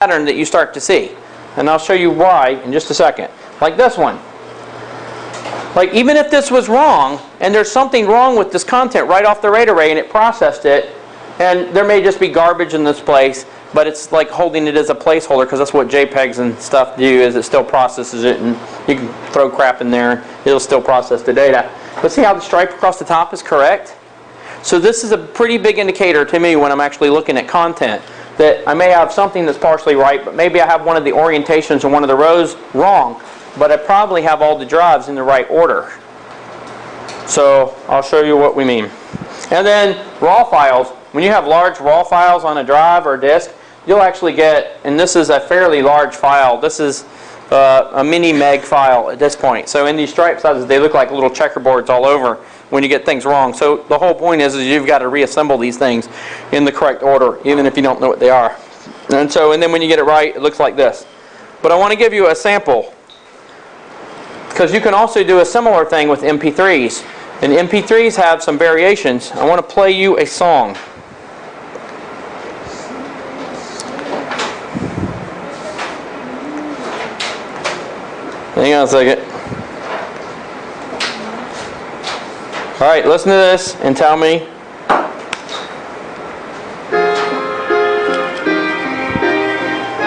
pattern that you start to see. And I'll show you why in just a second. Like this one. Like even if this was wrong, and there's something wrong with this content right off the rate array and it processed it, and there may just be garbage in this place, but it's like holding it as a placeholder because that's what JPEGs and stuff do, is it still processes it, and you can throw crap in there, it'll still process the data. But see how the stripe across the top is correct? So this is a pretty big indicator to me when I'm actually looking at content, that I may have something that's partially right, but maybe I have one of the orientations or one of the rows wrong, but I probably have all the drives in the right order. So I'll show you what we mean. And then raw files. When you have large raw files on a drive or a disk, you'll actually get, and this is a fairly large file, this is a mini meg file at this point. So in these stripe sizes, they look like little checkerboards all over when you get things wrong. So the whole point is you've got to reassemble these things in the correct order, even if you don't know what they are. And then when you get it right, it looks like this. But I want to give you a sample, because you can also do a similar thing with MP3s. And MP3s have some variations. I want to play you a song. Hang on a second. Alright, listen to this and tell me.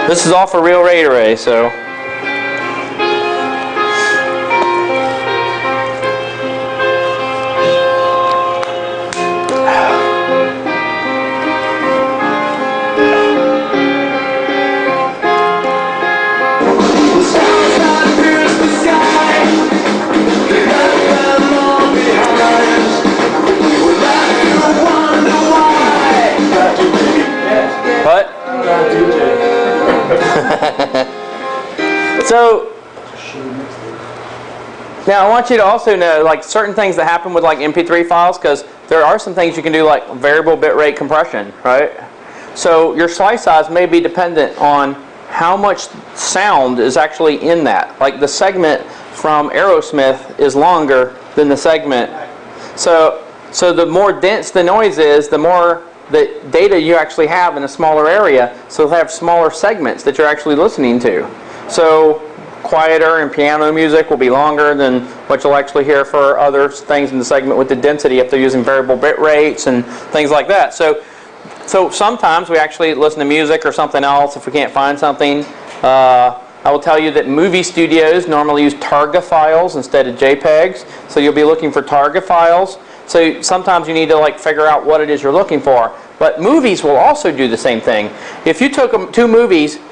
This is all for real rate array, so. What? So now I want you to also know like certain ththings that happen with like MP3 files, because there are some things you can do like variable bitrate compression, right? So your slice size may be dependent on how much sound is actually in that. Like the segment from Aerosmith is longer than the segment. So the more dense the noise is, the more the data you actually have in a smaller area, so they'll have smaller segments that you're actually listening to. So quieter and piano music will be longer than what you'll actually hear for other things in the segment with the density if they're using variable bit rates and things like that. So sometimes we actually listen to music or something else if we can't find something. I will tell you that movie studios normally use Targa files instead of JPEGs, so you'll be looking for Targa files. So sometimes you need to like figure out what it is you're looking for. But movies will also do the same thing. If you took two movies